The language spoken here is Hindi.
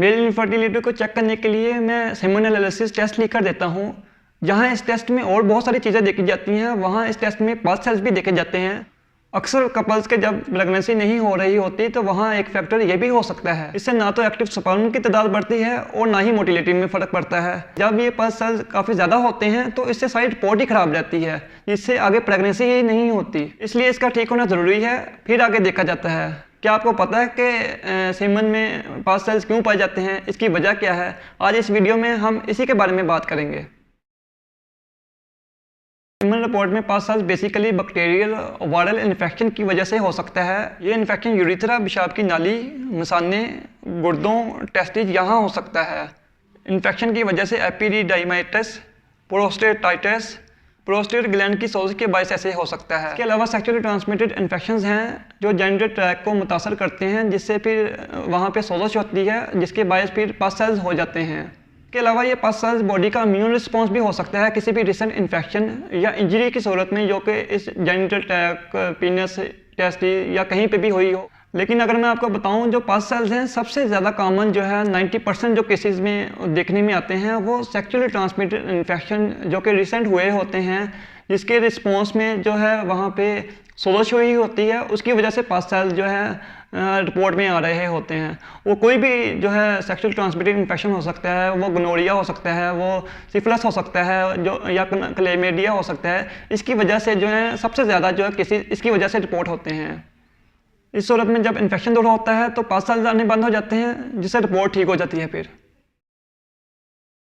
मेल इनफर्टिलिटी को चेक करने के लिए मैं सेमन एनालिसिस टेस्ट लिख कर देता हूँ। जहाँ इस टेस्ट में और बहुत सारी चीज़ें देखी जाती हैं, वहाँ इस टेस्ट में पास सेल्स भी देखे जाते हैं। अक्सर कपल्स के जब प्रेगनेंसी नहीं हो रही होती तो वहाँ एक फैक्टर ये भी हो सकता है, इससे ना तो एक्टिव स्पर्म की तादाद बढ़ती है और ना ही मोटिलिटी में फ़र्क पड़ता है। जब ये पल्स सेल्स काफ़ी ज़्यादा होते हैं तो इससे सारी रिपोर्ट ही ख़राब रहती है, जिससे आगे प्रेगनेंसी ही नहीं होती। इसलिए इसका ठीक होना ज़रूरी है, फिर आगे देखा जाता है। क्या आपको पता है कि सेमन में पास सेल्स क्यों पाए जाते हैं, इसकी वजह क्या है? आज इस वीडियो में हम इसी के बारे में बात करेंगे। सेमन रिपोर्ट में pus cells basically bacterial viral infection की वजह से हो सकता है। ये इन्फेक्शन यूरिथ्रा, पेशाब की नाली, मसाने, गुर्दों, टेस्टिस यहाँ हो सकता है। इन्फेक्शन की वजह से एपिडिडाइमाइटिस, प्रोस्टेटाइटिस, प्रोस्टेट ग्लैंड की सोज के बायस ऐसे हो सकता है। इसके अलावा सेक्सुअली ट्रांसमिटेड इन्फेक्शंस हैं जो जेनिटल ट्रैक्ट को मुतासर करते हैं, जिससे फिर वहाँ पे सोजश होती है, जिसके बायस फिर पास सेल्स हो जाते हैं। इसके अलावा ये पास सेल्स बॉडी का इम्यून रिस्पॉन्स भी हो सकता है किसी भी रिसेंट इन्फेक्शन या इंजरी की सूरत में, जो कि इस जेनिटल ट्रैक्ट, पीनस, टेस्टिस या कहीं पे भी हुई हो। लेकिन अगर मैं आपको बताऊं, जो पास सेल्स हैं सबसे ज़्यादा कॉमन जो है 90% जो केसेस में देखने में आते हैं वो सेक्सुअली ट्रांसमिटेड इन्फेक्शन जो कि रिसेंट हुए होते हैं, जिसके रिस्पॉन्स में जो है वहाँ पे सोजश हुई होती है, उसकी वजह से पास सेल्स जो है रिपोर्ट में आ रहे होते हैं। वो कोई भी जो है सेक्सुअल ट्रांसमिटेड इन्फेक्शन हो सकता है, वो गोनोरिया हो सकता है, वो सिफिलिस हो सकता है, जो या क्लेमिडिया हो सकता है। इसकी वजह से जो है सबसे ज़्यादा जो है केसेस इसकी वजह से रिपोर्ट होते हैं। इस सूरत में जब इन्फेक्शन दूर होता है तो पास सेल्स आने बंद हो जाते हैं, जिससे रिपोर्ट ठीक हो जाती है फिर।